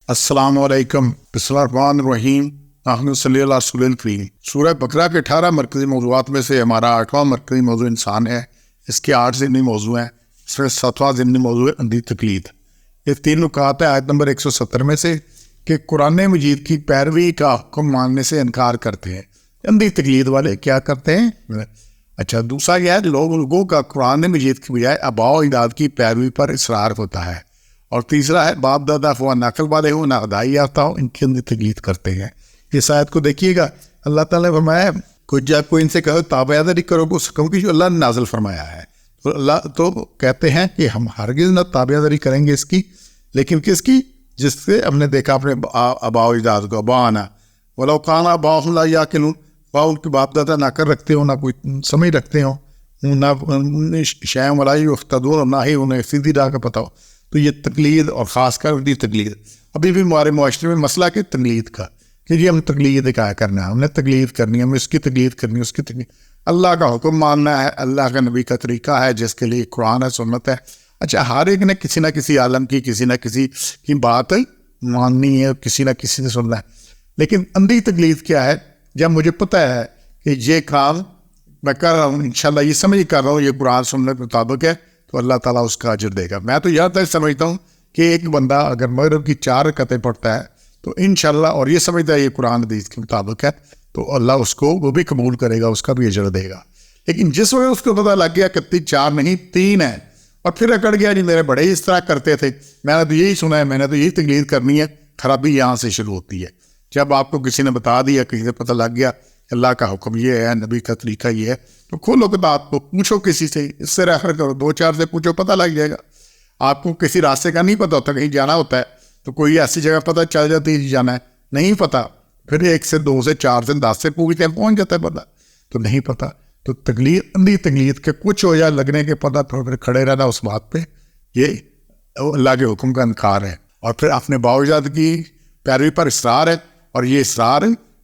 السلام علیکم، بسم اللہ الرحمن الرحیم، محمد صلی اللہ رسول الکریم۔ سورہ بقرہ کے 18 مرکزی موضوعات میں سے ہمارا 8واں مرکزی موضوع انسان ہے۔ اس کے 8 ضمنی موضوع ہیں۔ اس میں 7واں ضمنی موضوع ہے اندھی تقلید۔ یہ 3 نکات ہے آیت نمبر 170 میں سے کہ قرآن مجید کی پیروی کا حکم ماننے سے انکار کرتے ہیں۔ اندھی تقلید والے کیا کرتے ہیں؟ اچھا، دوسرا یہ ہے لوگوں کا قرآن مجید کی بجائے آباء و اجداد کی پیروی پر اصرار ہوتا ہے۔ اور تیسرا ہے باپ دادا خواہ نقل والے ہوں نہ ادائی یافتہ ہوں، ان کی اندھی تقلید کرتے ہیں۔ اس آیت کو دیکھیے گا، اللہ تعالیٰ نے فرمایا جب کوئی ان سے کہو تابع داری کرو اس حکم کی جو اللہ نے نازل فرمایا ہے، تو اللہ تو کہتے ہیں کہ ہم ہرگز نہ تابع داری کریں گے اس کی، لیکن کس کی؟ جس سے ہم نے دیکھا اپنے آباء و اجداد کو، اباءنا ولو کان آباؤہم لا یعقلون، ان کے باپ دادا نہ کر رکھتے ہوں، نہ کوئی سمجھ رکھتے ہوں، نہ شیء ولا یہتدون، نہ ہی انہیں سیدھی راہ کا پتہ ہو۔ تو یہ تقلید اور خاص کر اندھی تقلید ابھی بھی ہمارے معاشرے میں مسئلہ کہ تقلید کا، کہ جی ہم تقلید کیا کرنا ہے، ہم نے تقلید کرنی ہے، ہم اس کی تقلید کرنی ہے، اس کی تقلید۔ اللہ کا حکم ماننا ہے، اللہ کا نبی کا طریقہ ہے جس کے لیے قرآن ہے، سنت ہے۔ اچھا، ہر ایک نے کسی نہ کسی عالم کی، کسی نہ کسی کی بات ماننی ہے، کسی نہ کسی سے سننا ہے۔ لیکن اندھی تقلید کیا ہے؟ جب مجھے پتہ ہے کہ یہ کام میں کر رہا ہوں، انشاءاللہ یہ سمجھ کر رہا ہوں، یہ قرآن سنت کے مطابق ہے، تو اللہ تعالیٰ اس کا اجر دے گا۔ میں تو یہاں تک سمجھتا ہوں کہ ایک بندہ اگر مغرب کی 4 رکعتیں پڑھتا ہے تو انشاءاللہ، اور یہ سمجھتا ہے یہ قرآن حدیث کے مطابق ہے، تو اللہ اس کو وہ بھی قبول کرے گا، اس کا بھی اجر دے گا۔ لیکن جس وقت اس کو پتہ لگ گیا کہ 4 نہیں 3 ہے، اور پھر اکڑ گیا جی میرے بڑے اس طرح کرتے تھے، میں نے تو یہی سنا ہے، میں نے تو یہی تقلید کرنی ہے، خرابی یہاں سے شروع ہوتی ہے۔ جب آپ کو کسی نے بتا دیا، کسی سے پتہ لگ گیا اللہ کا حکم یہ ہے، نبی کا طریقہ یہ ہے، تو کھولو کتاب کو، پوچھو کسی سے، اس سے ریفر کرو، 2-4 سے پوچھو، پتہ لگ جائے گا۔ آپ کو کسی راستے کا نہیں پتہ ہوتا، کہیں جانا ہوتا ہے تو کوئی ایسی جگہ پتہ چل جاتی ہے جانا ہے، نہیں پتہ، پھر 1 سے 2 سے 4 سے 10 سے پوچھتے ہیں، پہنچ جاتا ہے پتہ، تو نہیں پتہ۔ تو تقلید، اندھی تقلید کے کچھ ہو جائے لگنے کے پتہ، پھر کھڑے رہنا اس بات پہ، یہ اللہ کے حکم کا انکار ہے۔ اور پھر اپنے باوجود کی پیروی پر اصرار ہے، اور یہ اصرار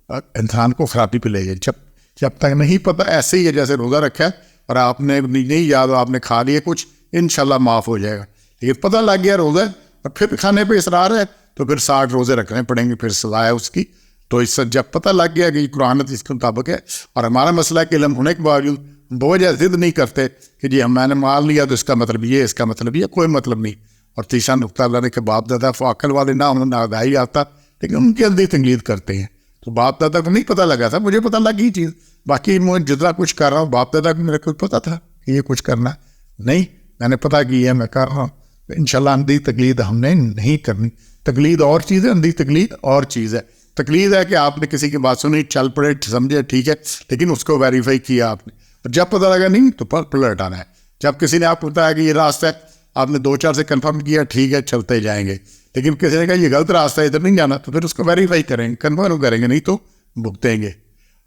انسان کو خرابی پہ لے جائے۔ جب تک نہیں پتہ، ایسے ہی ہے جیسے روزہ رکھا ہے اور آپ نے نہیں یاد، آپ نے کھا لیے کچھ، انشاءاللہ معاف ہو جائے گا۔ لیکن پتہ لگ گیا روزہ اور پھر کھانے پہ اصرار ہے، تو پھر 60 روزے رکھنے پڑیں گے، پھر سزا ہے اس کی۔ تو اس سے جب پتہ لگ گیا کہ یہ قرآن اس کے مطابق ہے، اور ہمارا مسئلہ کہ علم ہونے کے باوجود بوجھ ضد نہیں کرتے کہ جی میں نے مان لیا تو اس کا مطلب یہ، اس کا مطلب یہ، کوئی مطلب نہیں۔ اور تیسرا نقطہ اللہ نے کہ باپ دادا عقل والے نہ انہوں نے ادائی آتا، لیکن ان کی اندھی تقلید کرتے ہیں۔ تو باپ دادا کو نہیں پتہ لگا تھا، مجھے پتہ لگی چیز، باقی میں جتنا کچھ کر رہا ہوں باپ دادا کو میرے کو پتہ تھا کہ یہ کچھ کرنا نہیں، میں نے پتہ کی ہے، میں کر رہا ہوں۔ انشاءاللہ اندھی تقلید ہم نے نہیں کرنی۔ تقلید اور چیز ہے، اندھی تقلید اور چیز ہے۔ تقلید ہے کہ آپ نے کسی کی بات سنی، چل پڑے، سمجھے، ٹھیک ہے، لیکن اس کو ویریفائی کیا آپ نے، اور جب پتہ لگا نہیں تو پلٹ آنا ہے۔ جب کسی نے آپ کو بتایا کہ یہ راستہ ہے، آپ نے 2-4 سے کنفرم کیا، ٹھیک ہے، چلتے جائیں گے، لیکن کسی نے کہا یہ غلط راستہ ہے، ادھر نہیں جانا، تو پھر اس کو ویریفائی کریں گے، کنفرم کریں گے، نہیں تو بھگتیں گے۔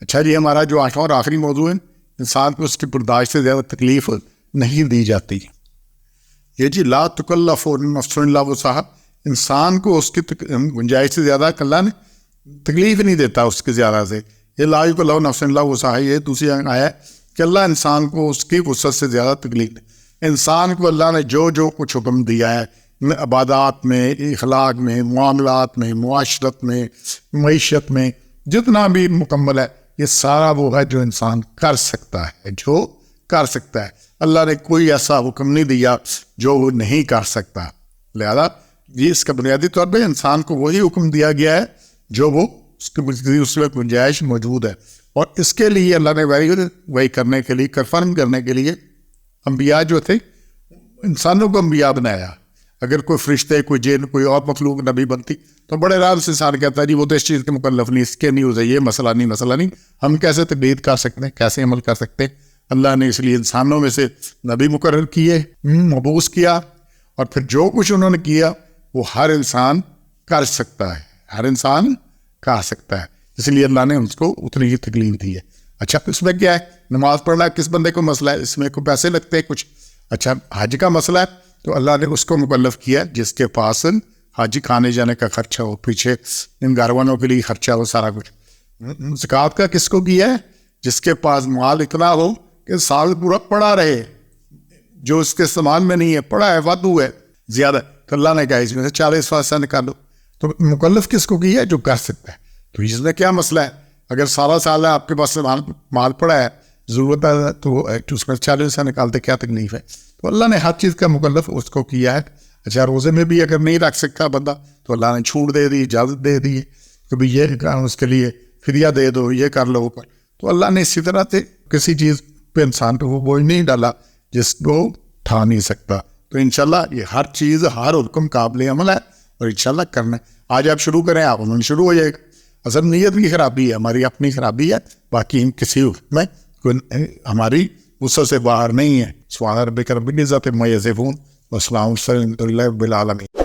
اچھا جی، ہمارا جو 8واں اور آخری موضوع ہے، انسان کو اس کی برداشت سے زیادہ تکلیف نہیں دی جاتی۔ یہ جی لا تکلف نفس الا وسعها، انسان کو اس کی گنجائش سے زیادہ اللہ نے تکلیف نہیں دیتا، اس کے زیادہ سے۔ یہ لا یکلف نفس الا وسعها، یہ دوسری آیا ہے کہ اللہ انسان کو اس کی وسعت سے زیادہ تکلیف دے۔ انسان کو اللہ نے جو جو کچھ حکم دیا ہے، عبادات میں، اخلاق میں، معاملات میں، معاشرت میں، معیشت میں، جتنا بھی مکمل ہے، یہ سارا وہ ہے جو انسان کر سکتا ہے، جو کر سکتا ہے۔ اللہ نے کوئی ایسا حکم نہیں دیا جو وہ نہیں کر سکتا۔ لہذا یہ اس کا بنیادی طور پہ انسان کو وہی حکم دیا گیا ہے جو وہ اس میں گنجائش موجود ہے، اور اس کے لیے اللہ نے وہی کرنے کے لیے، کنفرم کرنے کے لیے انبیاء جو تھے، انسانوں کو انبیاء بنایا۔ اگر کوئی فرشتے، کوئی جن، کوئی اور مخلوق نبی بنتی تو بڑے آرام سے انسان کہتا ہے جی وہ تو اس چیز کے مکلف نہیں، اس کے نہیں ہو جائے، یہ مسئلہ نہیں، ہم کیسے تقلید کر سکتے ہیں، کیسے عمل کر سکتے ہیں؟ اللہ نے اس لیے انسانوں میں سے نبی مقرر کیے، مبعوث کیا، اور پھر جو کچھ انہوں نے کیا وہ ہر انسان کر سکتا ہے، ہر انسان کر سکتا ہے، اس لیے اللہ نے اس کو اتنی ہی تکلیف دی ہے۔ اچھا، اس میں کیا ہے؟ نماز پڑھنا کس بندے کو مسئلہ ہے؟ اس میں کوئی پیسے لگتے ہیں کچھ؟ اچھا، حج کا مسئلہ ہے تو اللہ نے اس کو مکلف کیا جس کے پاس حج کھانے جانے کا خرچہ ہو، پیچھے ان گھر والوں کے لیے خرچہ ہو، سارا کچھ۔ زکوٰۃ کا کس کو کیا ہے؟ جس کے پاس مال اتنا ہو کہ سال پورا پڑا رہے، جو اس کے سامان میں نہیں ہے، پڑا ہے، وادو ہے، زیادہ، تو اللہ نے کہا اس میں سے 40% نکالو۔ تو مکلف کس کو کیا ہے؟ جو کر سکتا ہے. تو اس میں کیا مسئلہ ہے؟ اگر سارا سال ہے آپ کے پاس مال پڑا ہے, ضرورت ہے تو اس میں 40 سے نکالتے, کیا تکلیف ہے؟ تو اللہ نے ہر چیز کا مکلف اس کو کیا ہے. اچھا, روزے میں بھی اگر نہیں رکھ سکتا بندہ تو اللہ نے چھوٹ دے دی, اجازت دے دی کہ بھئی یہ اس کے لیے فدیہ دے دو, یہ کر لو اوپر. تو اللہ نے اسی طرح سے کسی چیز پہ انسان پہ وہ بوجھ نہیں ڈالا جس کو اٹھا نہیں سکتا. تو انشاءاللہ یہ ہر چیز, ہر حکم قابل عمل ہے اور انشاءاللہ کرنا ہے. آج آپ شروع کریں, آپ عمل شروع ہو جائے گا. اصل نیت کی خرابی ہے, ہماری اپنی خرابی ہے, باقی کسی میں ہماری وسعت سے باہر نہیں ہے. سبحان ربک رب العزت عما یصفون وسلام علی المرسلین والحمد للہ رب العالمین.